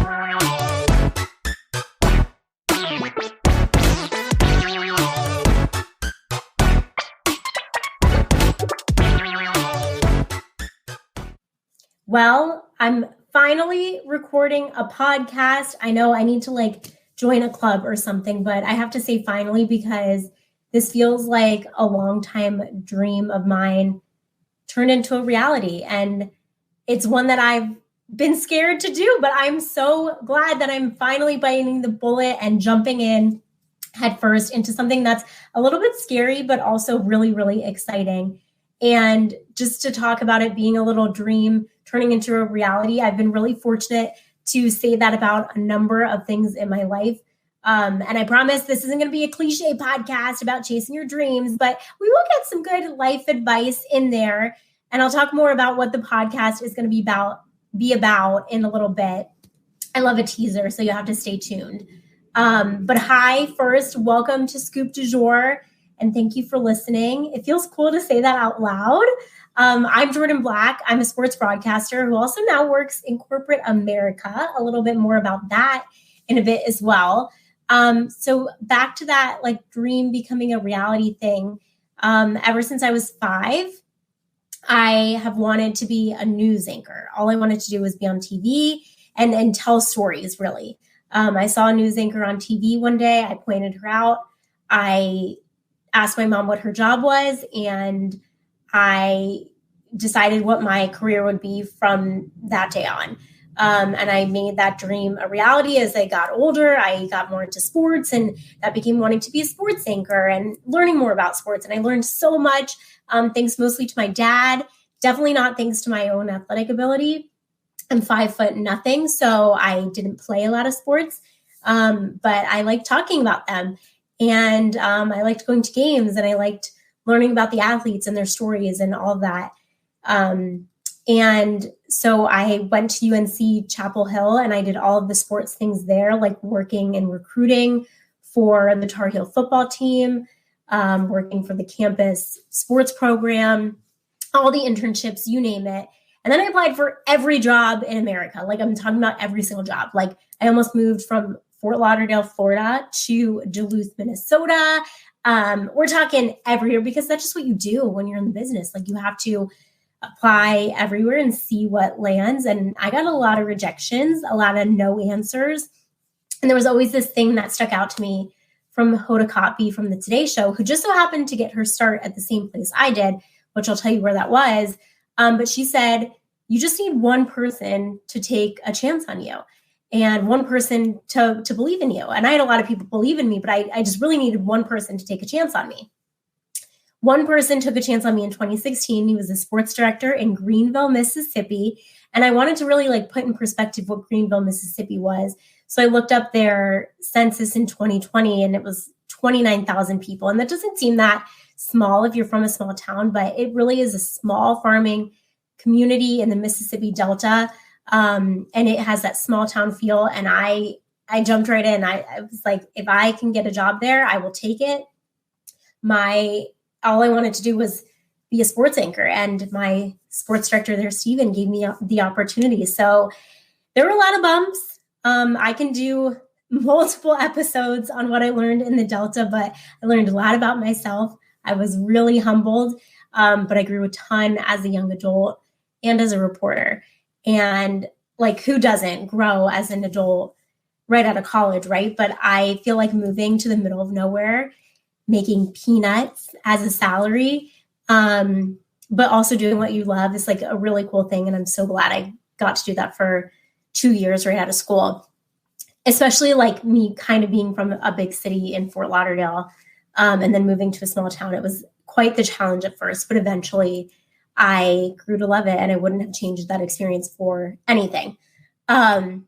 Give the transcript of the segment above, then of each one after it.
Well, I'm finally recording a podcast. I know I need to join a club or something, but I have to say finally because this feels like a long time dream of mine turned into a reality. And it's one that I've been scared to do, but I'm so glad that I'm finally biting the bullet and jumping in head first into something that's a little bit scary, but also really, really exciting. And just to talk about it being a little dream turning into a reality, I've been really fortunate to say that about a number of things in my life. And I promise this isn't going to be a cliche podcast about chasing your dreams, but we will get some good life advice in there. And I'll talk more about what the podcast is going to be about in a little bit. I love a teaser, so you'll have to stay tuned. But hi, first, welcome to Scoop du Jour, and thank you for listening. It feels cool to say that out loud. I'm Jourdan Black. I'm a sports broadcaster who also now works in corporate America. A little bit more about that in a bit as well. So back to that dream becoming a reality thing. Ever since I was 5, I have wanted to be a news anchor. All I wanted to do was be on TV and tell stories, really. I saw a news anchor on TV one day. I pointed her out. I asked my mom what her job was, and I decided what my career would be from that day on. And I made that dream a reality as I got older. I got more into sports, and that became wanting to be a sports anchor and learning more about sports. And I learned so much, thanks mostly to my dad, definitely not thanks to my own athletic ability. I'm 5'0", so I didn't play a lot of sports, but I liked talking about them. And I liked going to games, and I liked learning about the athletes and their stories and all of that. And so I went to UNC Chapel Hill, and I did all of the sports things there, like working and recruiting for the Tar Heel football team, working for the campus sports program, all the internships, you name it. And then I applied for every job in America. I'm talking about every single job. I almost moved from Fort Lauderdale, Florida to Duluth, Minnesota. We're talking everywhere because that's just what you do when you're in the business. You have to apply everywhere and see what lands. And I got a lot of rejections, a lot of no answers. And there was always this thing that stuck out to me from Hoda Kotb from the Today Show, who just so happened to get her start at the same place I did, which I'll tell you where that was. But she said, you just need one person to take a chance on you and one person to believe in you. And I had a lot of people believe in me, but I just really needed one person to take a chance on me. One person took a chance on me in 2016. He was a sports director in Greenville, Mississippi. And I wanted to really put in perspective what Greenville, Mississippi was. So I looked up their census in 2020, and it was 29,000 people. And that doesn't seem that small if you're from a small town, but it really is a small farming community in the Mississippi Delta. And it has that small town feel. And I jumped right in. I was like, if I can get a job there, I will take it. All I wanted to do was be a sports anchor. And my sports director there, Steven, gave me the opportunity. So there were a lot of bumps. I can do multiple episodes on what I learned in the Delta, but I learned a lot about myself. I was really humbled, but I grew a ton as a young adult and as a reporter. And who doesn't grow as an adult right out of college, right? But I feel like moving to the middle of nowhere, making peanuts as a salary, but also doing what you love is a really cool thing. And I'm so glad I got to do that for 2 years right out of school, especially me kind of being from a big city in Fort Lauderdale and then moving to a small town. It was quite the challenge at first, but eventually I grew to love it, and I wouldn't have changed that experience for anything. And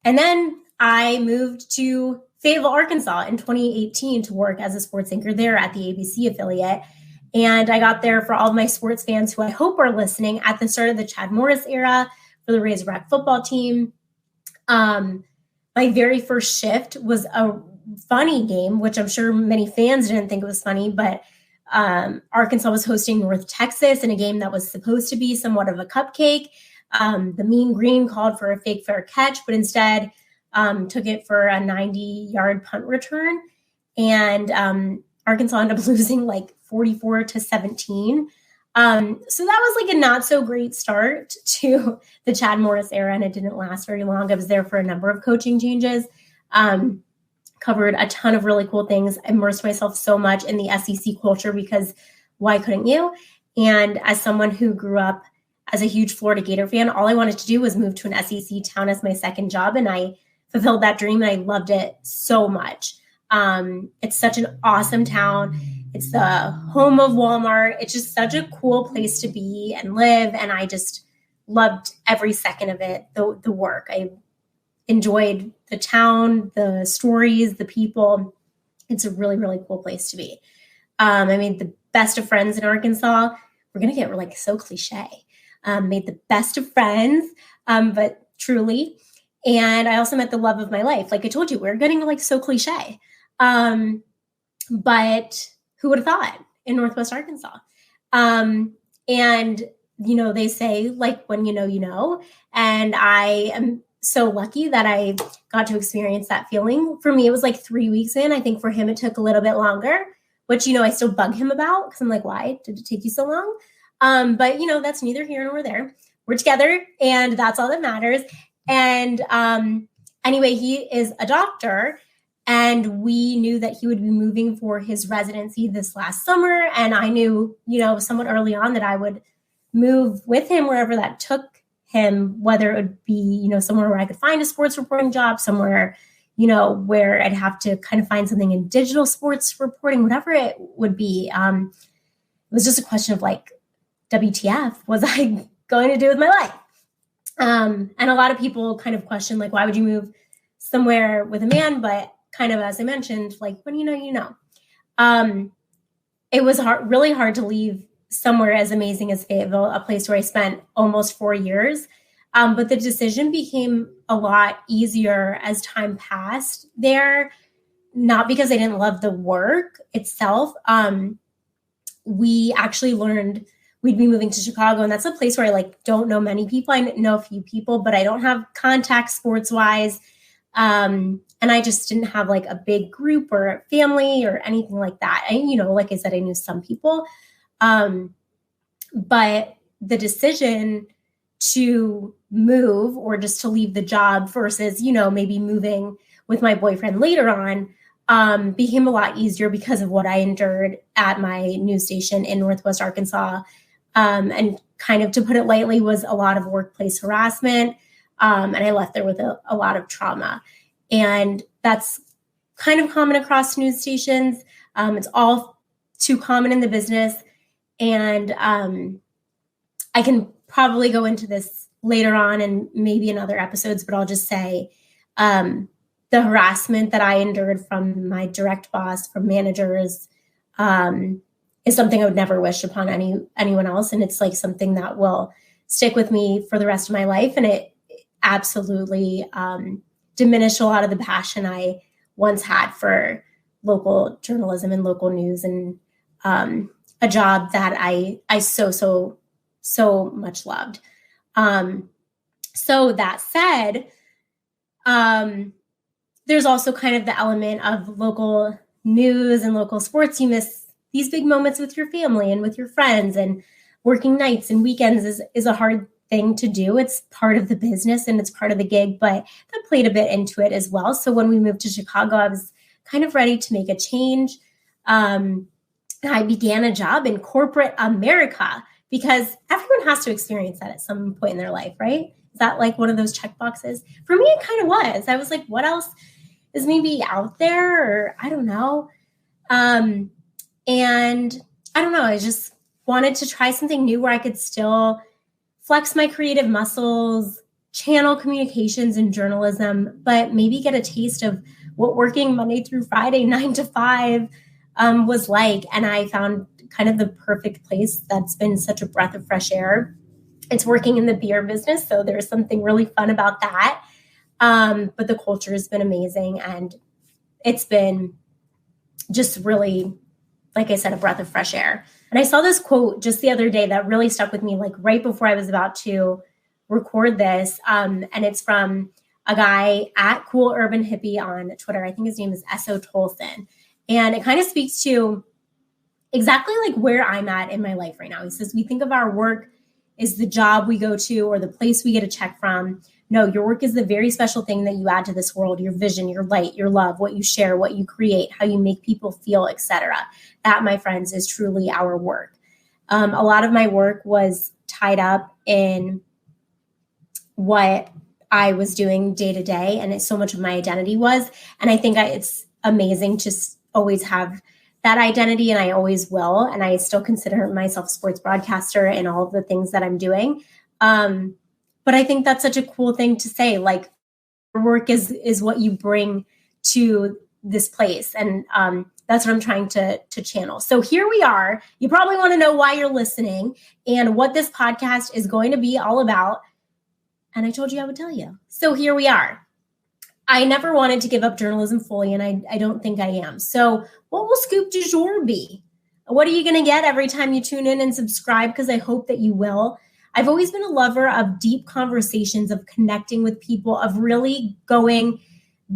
then I moved to Fayetteville, Arkansas in 2018 to work as a sports anchor there at the ABC affiliate. And I got there for all of my sports fans who I hope are listening at the start of the Chad Morris era for the Razorback football team. My very first shift was a funny game, which I'm sure many fans didn't think it was funny, but Arkansas was hosting North Texas in a game that was supposed to be somewhat of a cupcake. The Mean Green called for a fake fair catch, but instead took it for a 90-yard punt return. And Arkansas ended up losing like 44-17. So that was like a not so great start to the Chad Morris era, and it didn't last very long. I was there for a number of coaching changes, covered a ton of really cool things, immersed myself so much in the SEC culture because why couldn't you? And as someone who grew up as a huge Florida Gator fan, all I wanted to do was move to an SEC town as my second job, and I fulfilled that dream, and I loved it so much. It's such an awesome town. It's the home of Walmart. It's just such a cool place to be and live. And I just loved every second of it, the work. I enjoyed the town, the stories, the people. It's a really, really cool place to be. I made the best of friends in Arkansas. We're going to get like so cliche. Made the best of friends, but truly. And I also met the love of my life. Like I told you, we're getting like so cliche. But who would have thought in Northwest Arkansas? And, they say like, when you know, and I am so lucky that I got to experience that feeling. For me, it was like 3 weeks in. I think for him, it took a little bit longer, which, I still bug him about because I'm like, why did it take you so long? But that's neither here nor there. We're together and that's all that matters. And anyway, he is a doctor. And we knew that he would be moving for his residency this last summer. And I knew, somewhat early on that I would move with him wherever that took him, whether it would be, somewhere where I could find a sports reporting job, somewhere, where I'd have to kind of find something in digital sports reporting, whatever it would be. It was just a question of like, WTF was I going to do with my life? And a lot of people kind of question, like, why would you move somewhere with a man? But kind of, as I mentioned, like when you know. It was really hard to leave somewhere as amazing as Fayetteville, a place where I spent almost 4 years. But the decision became a lot easier as time passed there, not because I didn't love the work itself. We actually learned we'd be moving to Chicago, and that's a place where I like don't know many people. I know a few people, but I don't have contacts sports wise. And I just didn't have like a big group or a family or anything like that. And, like I said, I knew some people. But the decision to move or just to leave the job versus, maybe moving with my boyfriend later on, became a lot easier because of what I endured at my news station in Northwest Arkansas. And kind of, to put it lightly, was a lot of workplace harassment. And I left there with a lot of trauma. And that's kind of common across news stations. It's all too common in the business. And I can probably go into this later on and maybe in other episodes, but I'll just say the harassment that I endured from my direct boss, from managers, is something I would never wish upon anyone else. And it's like something that will stick with me for the rest of my life. And it absolutely diminished a lot of the passion I once had for local journalism and local news, and a job that I so much loved. So that said, there's also kind of the element of local news and local sports. You miss these big moments with your family and with your friends, and working nights and weekends is a hard thing to do. It's part of the business and it's part of the gig, but that played a bit into it as well. So when we moved to Chicago, I was kind of ready to make a change. I began a job in corporate America because everyone has to experience that at some point in their life, right? Is that like one of those check boxes? For me, it kind of was. I was like, what else is maybe out there? Or I don't know. And I don't know. I just wanted to try something new where I could still flex my creative muscles, channel communications and journalism, but maybe get a taste of what working Monday through Friday, 9 to 5 was like. And I found kind of the perfect place that's been such a breath of fresh air. It's working in the beer business, so there's something really fun about that. But the culture has been amazing, and it's been just really, like I said, a breath of fresh air. And I saw this quote just the other day that really stuck with me, like right before I was about to record this. And it's from a guy at Cool Urban Hippie on Twitter. I think his name is S.O. Tolson. And it kind of speaks to exactly like where I'm at in my life right now. He says, we think of our work as the job we go to or the place we get a check from. No, your work is the very special thing that you add to this world, your vision, your light, your love, what you share, what you create, how you make people feel, etc. That, my friends, is truly our work. A lot of my work was tied up in what I was doing day to day, and so much of my identity was. And I think it's amazing to always have that identity, and I always will. And I still consider myself a sports broadcaster and all of the things that I'm doing. But I think that's such a cool thing to say, like, your work is what you bring to this place. And that's what I'm trying to channel. So here we are. You probably want to know why you're listening and what this podcast is going to be all about. And I told you I would tell you. So here we are. I never wanted to give up journalism fully, and I don't think I am. So what will Scoop du Jour be? What are you going to get every time you tune in and subscribe? Because I hope that you will. I've always been a lover of deep conversations, of connecting with people, of really going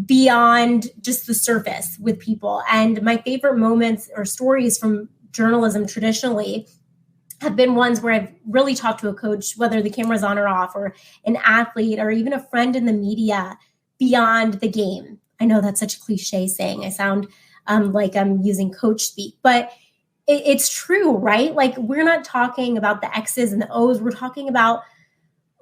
beyond just the surface with people. And my favorite moments or stories from journalism traditionally have been ones where I've really talked to a coach, whether the camera's on or off, or an athlete, or even a friend in the media beyond the game. I know that's such a cliche saying. I sound like I'm using coach speak, but it's true, right? Like, we're not talking about the X's and the O's. We're talking about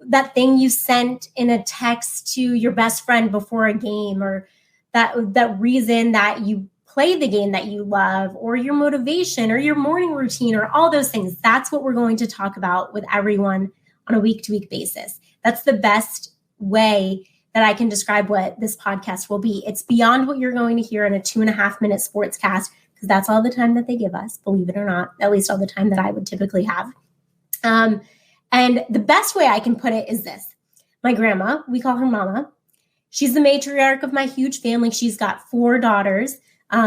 that thing you sent in a text to your best friend before a game, or that reason that you play the game that you love, or your motivation, or your morning routine, or all those things. That's what we're going to talk about with everyone on a week-to-week basis. That's the best way that I can describe what this podcast will be. It's beyond what you're going to hear in a 2.5-minute sportscast, because that's all the time that they give us, believe it or not, at least all the time that I would typically have. And the best way I can put it is this. My grandma, we call her Mama. She's the matriarch of my huge family. She's got 4 daughters.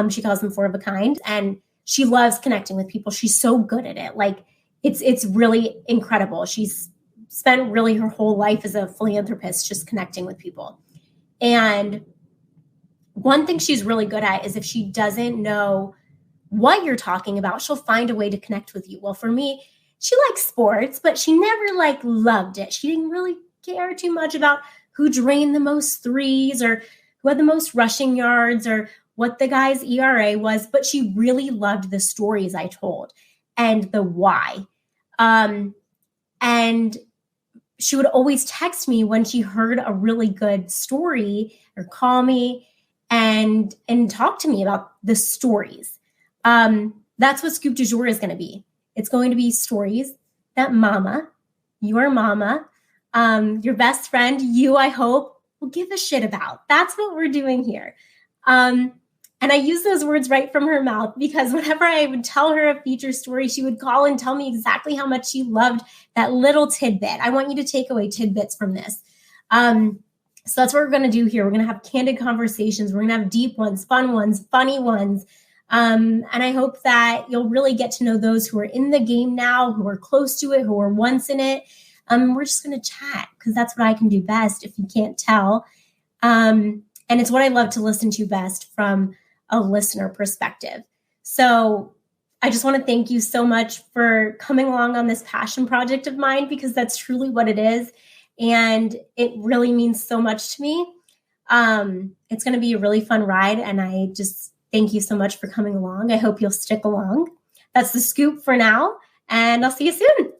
She calls them 4 of a kind, and she loves connecting with people. She's so good at it. Like, it's really incredible. She's spent really her whole life as a philanthropist, just connecting with people. And one thing she's really good at is if she doesn't know what you're talking about, she'll find a way to connect with you. Well, for me, she likes sports, but she never loved it. She didn't really care too much about who drained the most threes, or who had the most rushing yards, or what the guy's ERA was, but she really loved the stories I told and the why. And she would always text me when she heard a really good story, or call me and talk to me about the stories. That's what Scoop du Jour is going to be. It's going to be stories that Mama, your mama, your best friend, you, I hope, will give a shit about. That's what we're doing here. And I use those words right from her mouth, because whenever I would tell her a feature story, she would call and tell me exactly how much she loved that little tidbit. I want you to take away tidbits from this. So that's what we're going to do here. We're going to have candid conversations. We're going to have deep ones, fun ones, funny ones. And I hope that you'll really get to know those who are in the game now, who are close to it, who were once in it. We're just going to chat, because that's what I can do best, if you can't tell. And it's what I love to listen to best from a listener perspective. So I just want to thank you so much for coming along on this passion project of mine, because that's truly what it is. And it really means so much to me. It's going to be a really fun ride. And I just thank you so much for coming along. I hope you'll stick along. That's the scoop for now. And I'll see you soon.